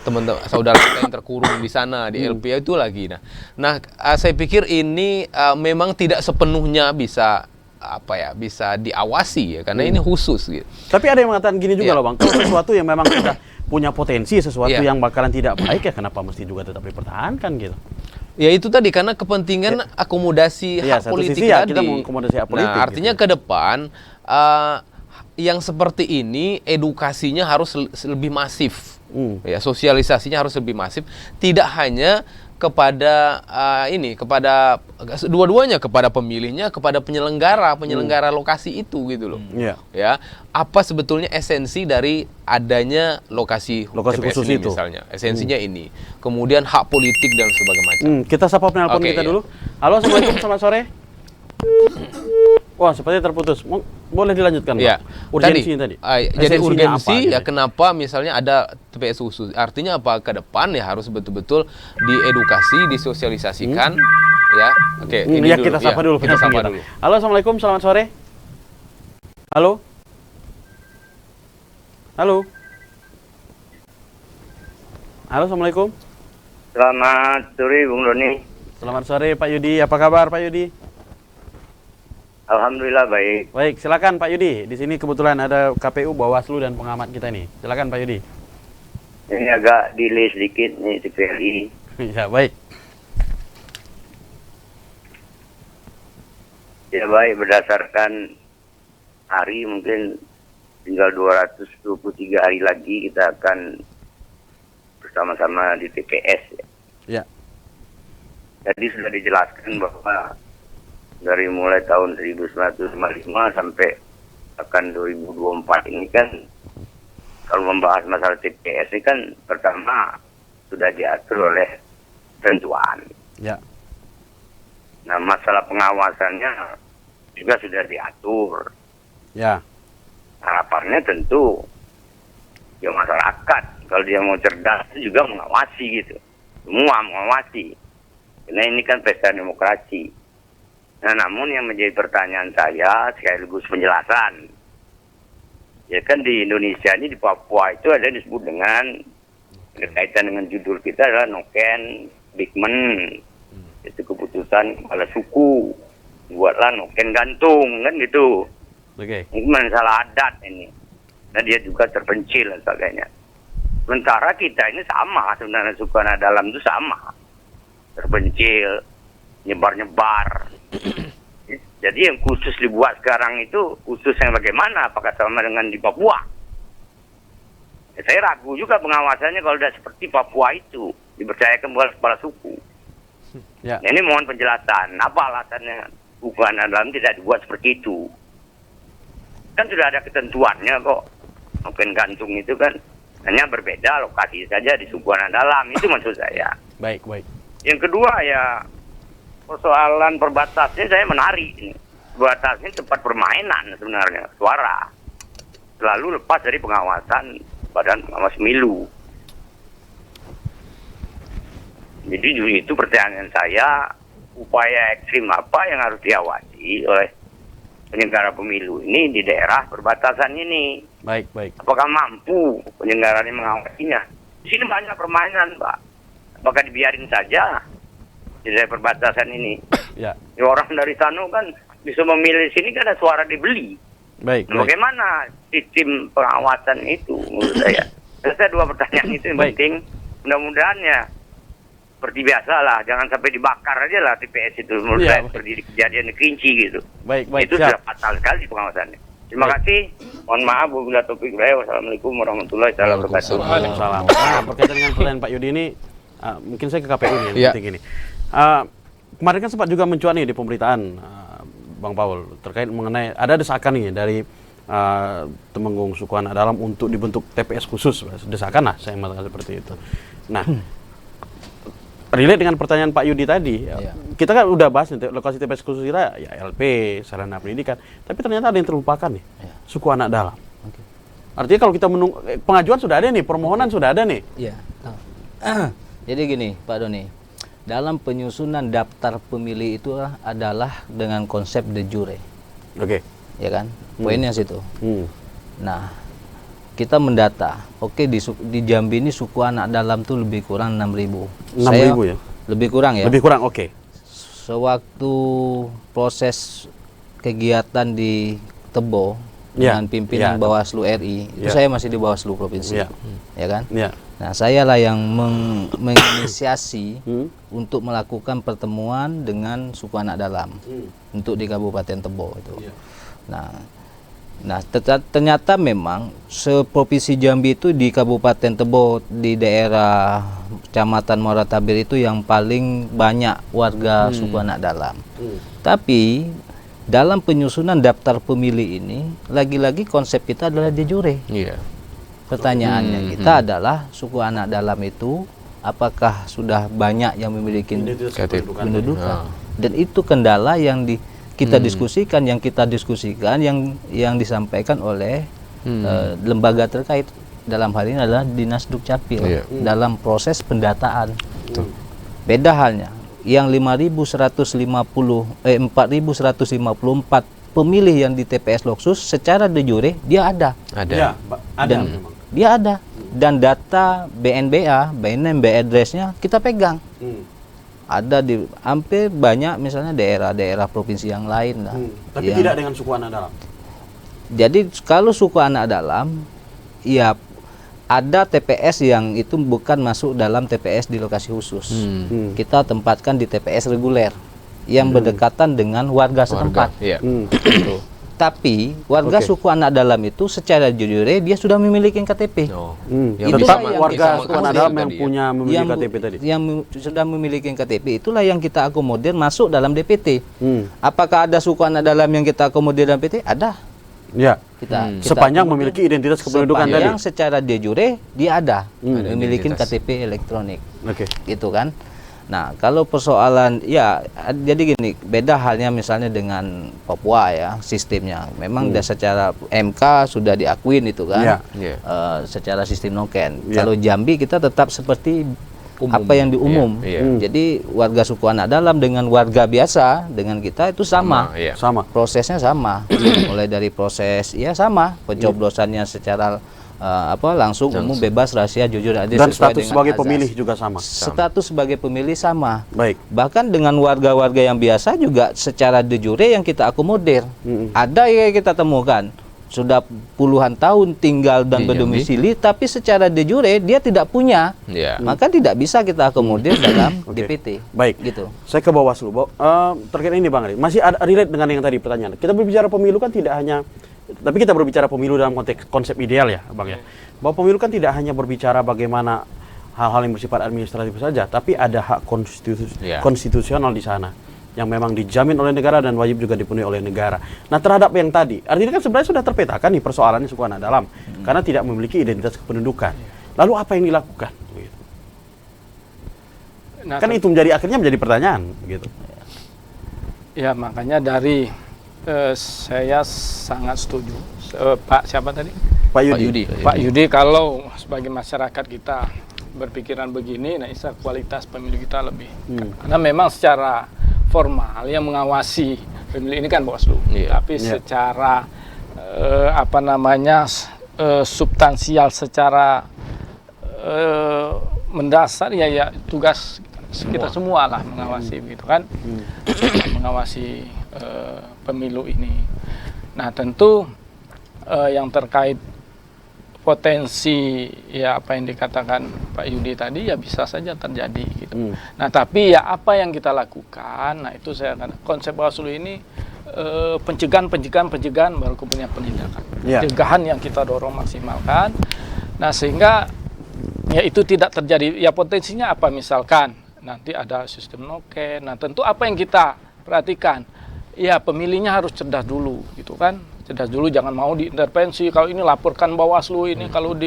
teman-teman saudara kita yang terkurung di sana di LPA itu lagi. Nah, saya pikir ini memang tidak sepenuhnya bisa bisa diawasi ya, karena ini khusus gitu. Tapi ada yang mengatakan gini juga loh Bang, kalau sesuatu yang memang sudah punya potensi, sesuatu yang bakalan tidak baik ya kenapa mesti juga tetap dipertahankan gitu. Ya itu tadi karena kepentingan akomodasi hak politik tadi. Kita mengakomodasi hak politik. Nah, artinya ke depan yang seperti ini edukasinya harus lebih masif. Ya, sosialisasinya harus lebih masif, tidak hanya kepada kepada dua-duanya, kepada pemilihnya, kepada penyelenggara lokasi itu gitu loh. Ya, apa sebetulnya esensi dari adanya lokasi TPS khusus ini itu misalnya. Esensinya ini. Kemudian hak politik dan sebagainya. Kita sapa penelpon kita dulu. Halo, Assalamualaikum, selamat sore. Wah, sepertinya terputus. Boleh dilanjutkan, Pak? Urgensi tadi. Jadi urgensi apa, ya kenapa misalnya ada TPS khusus? Artinya apa? Ke depan ya harus betul-betul diedukasi, disosialisasikan. Ya, oke. Ini dulu. Kita sapa dulu. Kita sapa dulu. Halo, Assalamualaikum, selamat sore. Halo. Halo. Halo, Assalamualaikum. Selamat sore, Bung Doni. Selamat sore, Pak Yudi. Apa kabar, Pak Yudi? Alhamdulillah baik. Baik, silakan Pak Yudi. Di sini kebetulan ada KPU, Bawaslu dan pengamat kita nih. Silakan Pak Yudi. Ini agak delay sedikit nih TPRI. Ya, baik. Ya baik, berdasarkan hari mungkin tinggal 223 hari lagi kita akan bersama-sama di TPS. Ya. Jadi sudah dijelaskan bahwa dari mulai tahun 1955 sampai akan 2024 ini kan kalau membahas masalah TPS ini kan pertama sudah diatur oleh ketentuan. Ya. Nah, masalah pengawasannya juga sudah diatur. Ya. Harapannya tentu ya masyarakat kalau dia mau cerdas juga mengawasi gitu. Semua mengawasi. Karena ini kan pesta demokrasi. Nah, namun yang menjadi pertanyaan saya sekaligus penjelasan. Ya kan di Indonesia ini, di Papua itu ada yang disebut dengan berkaitan dengan judul kita adalah Noken Bigman. Itu keputusan kepala suku. Buatlah noken gantung kan gitu. Oke. Ini masalah adat ini. Dan dia juga terpencil dan sebagainya. Sementara kita ini sama sebenarnya, suku anak dalam itu sama. Terpencil, nyebar-nyebar. Jadi yang khusus dibuat sekarang itu khusus yang bagaimana? Apakah sama dengan di Papua? Saya ragu juga pengawasannya kalau sudah seperti Papua itu. Dipercayakan bukan kepala suku. Ya. Nah, ini mohon penjelasan. Apa alasannya suku anak dalam tidak dibuat seperti itu? Kan sudah ada ketentuannya kok. Mungkin gantung itu kan hanya berbeda lokasi saja di suku anak dalam. Itu maksud saya. Baik. Yang kedua ya persoalan perbatasnya saya menarik ini. Perbatasnya tempat permainan sebenarnya, suara. Selalu lepas dari pengawasan Badan Pengawas Pemilu. Jadi itu pertanyaan saya, upaya ekstrim apa yang harus diawasi oleh penyelenggara pemilu ini di daerah perbatasan ini? Baik. Apakah mampu penyelenggaranya mengawasinya? Di sini banyak permainan, Pak. Apakah dibiarin saja di daerah perbatasan ini? Ya. Orang dari sana kan bisa memilih sini karena suara dibeli. Baik. Nah, bagaimana sistem pengawasan itu menurut saya? Saya dua pertanyaan itu yang penting. Mudah-mudahan ya seperti biasa lah, jangan sampai dibakar aja lah TPS itu menurut saya seperti kejadian di Kerinci gitu. Baik. Itu sudah fatal sekali pengawasannya. Terima kasih. Mohon maaf, wabillahi taufiq wal hidayah. Wassalamualaikum warahmatullahi wabarakatuh. Waalaikumsalam. Nah, berkaitan dengan pertanyaan Pak Yudi ini, mungkin saya ke KPU nih yang penting ini. Kemarin kan sempat juga mencuat nih di pemberitaan Bang Paul terkait mengenai ada desakan nih dari Temenggung suku anak dalam untuk dibentuk TPS khusus, desakan lah saya mengatakan seperti itu. Nah, relate dengan pertanyaan Pak Yudi tadi, kita kan udah bahas nih, lokasi TPS khusus kita ya LP, sarana pendidikan, tapi ternyata ada yang terlupakan nih, suku anak dalam. Artinya kalau kita menunggu, pengajuan sudah ada nih, permohonan sudah ada nih. Iya. Jadi gini, Pak Doni, dalam penyusunan daftar pemilih itu adalah dengan konsep de jure. Oke. Ya kan? Poinnya situ. Nah, kita mendata, di Jambi ini suku anak dalam tuh lebih kurang 6.000. 6.000 ya? Lebih kurang ya? Lebih kurang, oke. Sewaktu proses kegiatan di Tebo dengan pimpinan Bawaslu RI, itu saya masih di Bawaslu Provinsi. Ya kan? Nah, saya lah yang menginisiasi untuk melakukan pertemuan dengan suku anak dalam untuk di Kabupaten Tebo itu. Nah, ternyata memang seprovinsi Jambi itu di Kabupaten Tebo di daerah Kecamatan Muara Tabir itu yang paling banyak warga suku anak dalam. Tapi dalam penyusunan daftar pemilih ini lagi-lagi konsep kita adalah de jure. Pertanyaannya kita adalah suku anak dalam itu apakah sudah banyak yang memiliki kependudukan? Dan itu kendala yang kita diskusikan, yang disampaikan oleh lembaga terkait, dalam hal ini adalah Dinas Dukcapil dalam proses pendataan. Beda halnya yang 4.154 pemilih yang di TPS Loksus secara de jure dia ada. Dia ada dan data BNBA, BNM, address-nya kita pegang. Ada di hampir banyak misalnya daerah-daerah provinsi yang lain lah. Tapi tidak dengan suku anak dalam. Jadi kalau suku anak dalam, ya ada TPS yang itu bukan masuk dalam TPS di lokasi khusus. Kita tempatkan di TPS reguler yang berdekatan dengan warga setempat. Gitu. Tapi warga suku anak dalam itu secara jujur dia sudah memiliki KTP. Tetap warga suku anak dalam yang punya memiliki KTP tadi. Yang sudah memiliki KTP itulah yang kita akomodir masuk dalam DPT. Apakah ada suku anak dalam yang kita akomodir dalam DPT? Ada. Ya. Kita sepanjang memiliki identitas kependudukan tadi. Sepanjang secara de jure dia ada memiliki KTP elektronik. Gitu kan. Nah, kalau persoalan jadi gini, beda halnya misalnya dengan Papua ya, sistemnya. Memang secara MK sudah diakuin itu kan. Secara sistem noken. Kalau Jambi kita tetap seperti apa yang diumum. Jadi warga suku anak dalam dengan warga biasa dengan kita itu sama. Prosesnya sama. Mulai dari proses sama, pencoblosannya secara langsung, umum, bebas, rahasia, jujur, adil, Dan sesuai status dengan sebagai azas. pemilih juga sama. Status sebagai pemilih sama. Baik. Bahkan dengan warga-warga yang biasa juga secara de jure yang kita akomodir. Ada yang kita temukan sudah puluhan tahun tinggal dan Di berdomisili, tapi secara de jure dia tidak punya. Ya. Maka tidak bisa kita akomodir dalam DPT. Baik. Gitu. Saya ke Bawaslu. Terkait ini Bang Ari, masih ada relate dengan yang tadi pertanyaan. Kita berbicara pemilu kan tidak hanya, tapi kita berbicara pemilu dalam konteks konsep ideal ya, Bang ya. Bahwa pemilu kan tidak hanya berbicara bagaimana hal-hal yang bersifat administratif saja, tapi ada hak konstitusional di sana yang memang dijamin oleh negara dan wajib juga dipenuhi oleh negara. Nah, terhadap yang tadi, artinya kan sebenarnya sudah terpetakan nih persoalannya suku anak dalam karena tidak memiliki identitas kependudukan. Lalu apa yang dilakukan? Begitu. Nah, Kan itu akhirnya menjadi pertanyaan, begitu. ya makanya dari saya sangat setuju, Pak siapa tadi? Pak Yudi. Pak Yudi, kalau sebagai masyarakat kita berpikiran begini, nah insya kualitas pemilu kita lebih. Karena memang secara formal yang mengawasi pemilu ini kan Bawaslu, tapi secara substansial, secara mendasar ya tugas kita semua lah mengawasi gitu kan, mengawasi pemilu ini. Nah tentu yang terkait potensi ya apa yang dikatakan Pak Yudi tadi ya bisa saja terjadi gitu. Nah tapi ya apa yang kita lakukan, nah itu saya katakan konsep Bawaslu ini pencegahan baru kemudian penindakan. Pencegahan yang kita dorong maksimalkan. Nah sehingga ya itu tidak terjadi. Ya potensinya apa misalkan nanti ada sistem noken. Nah tentu apa yang kita perhatikan, ya pemilihnya harus cerdas dulu gitu kan. Cerdas dulu, jangan mau diintervensi. Kalau ini laporkan Bawaslu ini, kalau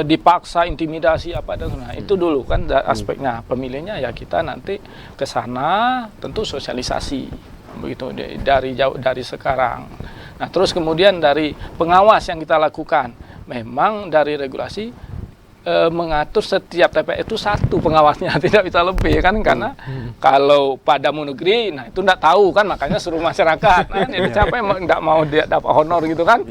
dipaksa, intimidasi apa dan nah itu dulu kan aspeknya. Pemilihnya ya kita nanti ke sana tentu sosialisasi begitu dari jauh dari sekarang. Nah terus kemudian dari pengawas yang kita lakukan, memang dari regulasi mengatur setiap TPS itu satu pengawasnya, tidak bisa lebih kan, karena kalau padamu negeri, nah itu tidak tahu kan, makanya suruh masyarakat. Nah itu siapa yang tidak mau dia dapat honor gitu kan,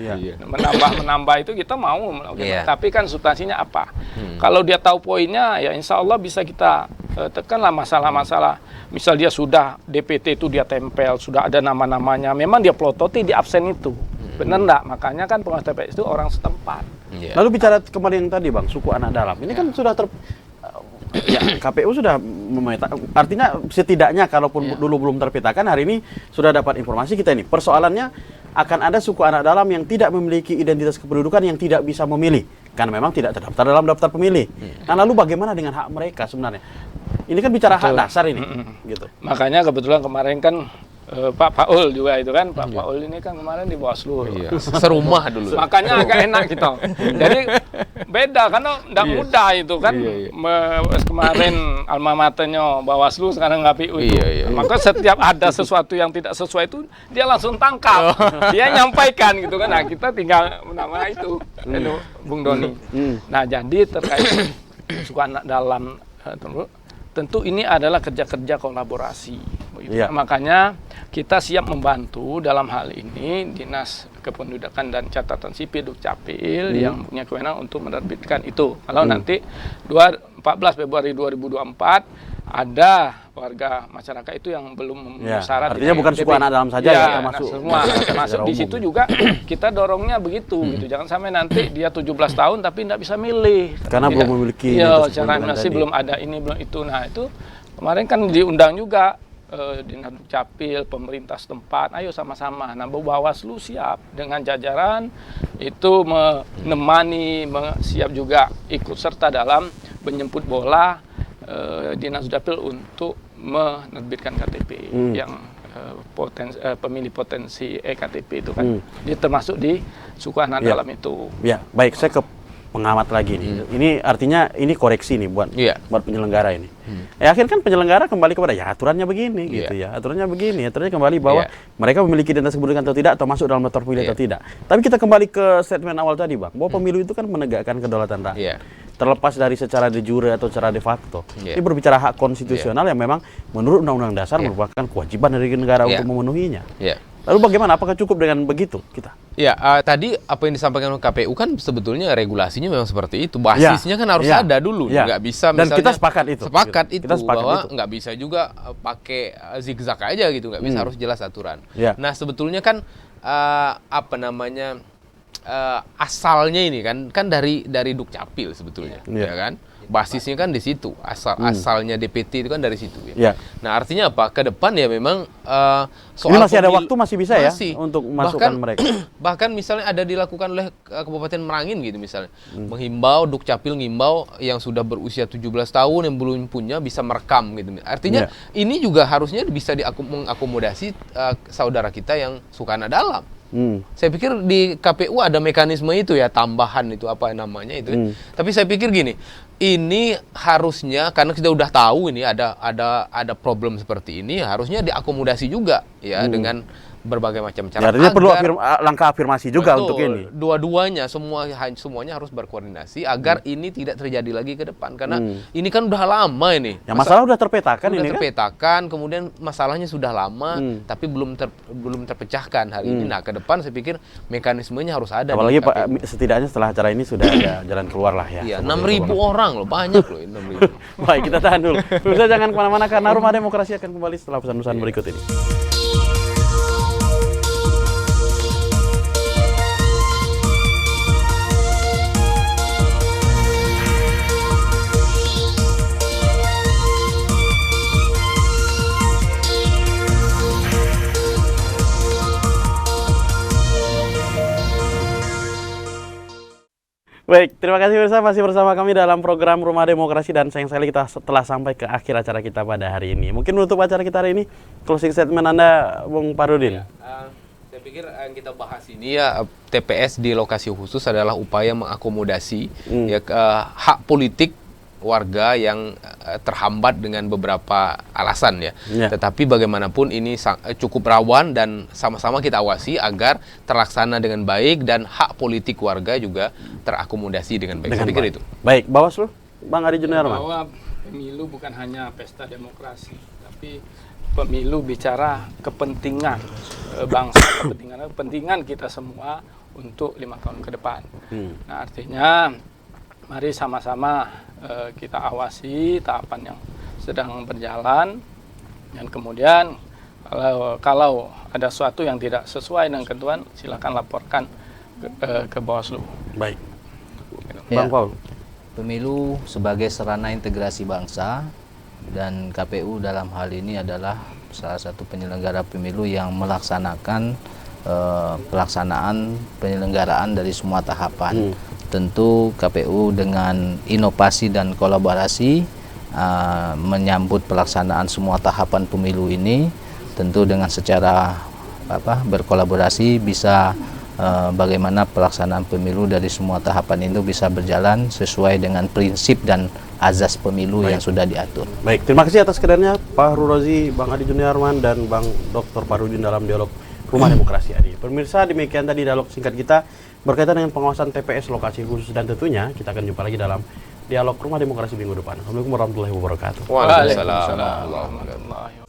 menambah itu kita mau, tapi kan substansinya apa? Kalau dia tahu poinnya, ya insya Allah bisa kita tekanlah masalah-masalah. Misal dia sudah DPT itu dia tempel, sudah ada nama-namanya, memang dia plototi di absen itu. Benar enggak? Makanya kan pengawas TPS itu orang setempat. Lalu bicara kembali yang tadi Bang, suku anak dalam. Ini kan sudah KPU sudah memetakan. Artinya setidaknya kalaupun dulu belum terpetakan, hari ini sudah dapat informasi kita ini. Persoalannya akan ada suku anak dalam yang tidak memiliki identitas kependudukan yang tidak bisa memilih. Karena memang tidak terdaftar dalam daftar pemilih. Nah lalu bagaimana dengan hak mereka sebenarnya? Ini kan bicara hak dasar ini. Gitu. Makanya kebetulan kemarin kan Pak Paul juga itu kan, Pak Paul ini kan kemarin di Bawaslu. Serumah dulu. Makanya agak enak gitu. Jadi beda karena tidak mudah itu kan. Kemarin alma maternya Bawaslu, sekarang KPU itu. Maka setiap ada sesuatu yang tidak sesuai itu dia langsung tangkap. Dia nyampaikan gitu kan. Nah kita tinggal nama itu Bung Doni. Nah jadi terkait suku anak dalam tentu ini adalah kerja-kerja kolaborasi. Makanya kita siap membantu dalam hal ini Dinas Kependudukan dan Catatan Sipil Dukcapil yang punya kewenangan untuk menerbitkan itu. Kalau nanti 14 Februari 2024 ada warga masyarakat itu yang belum memenuhi syarat. Artinya bukan suku anak dalam saja ya, termasuk semua termasuk di situ juga kita dorongnya begitu gitu. Jangan sampai nanti dia 17 tahun tapi tidak bisa milih karena belum memiliki cara masih belum ada ini belum itu. Nah itu kemarin kan diundang juga Dinas Dukcapil, pemerintah setempat, ayo sama-sama. Nah, Bawaslu siap dengan jajaran itu menemani, siap juga ikut serta dalam menjemput bola Dinas Dukcapil untuk menerbitkan KTP yang pemilih potensi EKTP itu kan. Dia termasuk di suku anak dalam itu. Ya, baik, saya ke pengamat lagi nih. Ini artinya ini koreksi nih buat penyelenggara ini. Akhirnya kan penyelenggara kembali kepada ya aturannya begini gitu ya. Aturannya begini, aturannya kembali bahwa mereka memiliki identitas kependudukan atau tidak, atau masuk dalam daftar pemilih atau tidak. Tapi kita kembali ke statement awal tadi, Bang, bahwa pemilu itu kan menegakkan kedaulatan rakyat. Terlepas dari secara de jure atau secara de facto. Ini berbicara hak konstitusional yang memang menurut Undang-Undang Dasar merupakan kewajiban dari negara untuk memenuhinya. Lalu bagaimana? Apakah cukup dengan begitu kita? Ya, tadi apa yang disampaikan oleh KPU kan sebetulnya regulasinya memang seperti itu. Basisnya kan harus ada dulu. Nggak bisa dan misalnya. kita sepakat itu. Kita sepakat bahwa nggak bisa juga pakai zigzag aja gitu. Nggak bisa, harus jelas aturan. Nah, sebetulnya kan asalnya ini kan dari Dukcapil sebetulnya, ya kan? Basisnya kan di situ, asalnya DPT itu kan dari situ. Ya. Nah, artinya apa? Ke depan ya memang soal ini masih ada waktu, masih bisa untuk masukkan mereka. Bahkan misalnya ada dilakukan oleh Kabupaten Merangin gitu misalnya, menghimbau Dukcapil ngimbau yang sudah berusia 17 tahun yang belum punya bisa merekam gitu. Artinya ini juga harusnya bisa mengakomodasi saudara kita yang Sukana Dalam. Saya pikir di KPU ada mekanisme itu ya, tambahan itu apa namanya itu. Tapi saya pikir gini, ini harusnya karena kita udah tahu ini ada problem seperti ini, harusnya diakomodasi juga ya dengan berbagai macam cara. Artinya perlu langkah afirmasi juga untuk ini. Dua-duanya semuanya harus berkoordinasi agar ini tidak terjadi lagi ke depan, karena ini kan udah lama ini. Ya, masalah udah terpetakan ini kan. Kemudian masalahnya sudah lama tapi belum terpecahkan hari ini. Nah, ke depan saya pikir mekanismenya harus ada. Apalagi setidaknya setelah acara ini sudah ada jalan keluar lah ya. Iya, 6.000 orang loh, banyak loh 6.000. Baik, kita tahan dulu. Pemirsa jangan kemana-mana karena Rumah Demokrasi akan kembali setelah pesan-pesan berikut ini. Baik, terima kasih pemirsa, masih bersama kami dalam program Rumah Demokrasi, dan sayang sekali kita telah sampai ke akhir acara kita pada hari ini. Mungkin menutup acara kita hari ini, closing statement Anda, Bung Parudin. Saya pikir yang kita bahas ini ya, TPS di lokasi khusus adalah upaya mengakomodasi hak politik warga yang terhambat dengan beberapa alasan ya. Tetapi bagaimanapun ini cukup rawan dan sama-sama kita awasi agar terlaksana dengan baik dan hak politik warga juga terakomodasi dengan baik. Saya pikir itu. Baik, Bawaslu, Bang Adi Juniarman. Bahwa pemilu bukan hanya pesta demokrasi, tapi pemilu bicara kepentingan bangsa, kepentingan kita semua untuk 5 tahun ke depan. Nah, artinya mari sama-sama kita awasi tahapan yang sedang berjalan, dan kemudian kalau ada sesuatu yang tidak sesuai dengan ketentuan, silakan laporkan ke Bawaslu. Baik, Ya. Bang Paul. Pemilu sebagai sarana integrasi bangsa, dan KPU dalam hal ini adalah salah satu penyelenggara pemilu yang melaksanakan pelaksanaan penyelenggaraan dari semua tahapan. Tentu KPU dengan inovasi dan kolaborasi menyambut pelaksanaan semua tahapan pemilu ini, tentu dengan secara berkolaborasi bisa bagaimana pelaksanaan pemilu dari semua tahapan itu bisa berjalan sesuai dengan prinsip dan azas pemilu yang sudah diatur. Baik, terima kasih atas kedatangannya Pak Rozi, Bang Adi Juniarman, dan Bang Dr. Parudin dalam dialog Rumah Demokrasi hari ini. Pemirsa, demikian tadi dialog singkat kita berkaitan dengan pengawasan TPS lokasi khusus, dan tentunya kita akan jumpa lagi dalam dialog Rumah Demokrasi minggu depan. Assalamualaikum warahmatullahi wabarakatuh. Waalaikumsalam warahmatullahi wabarakatuh.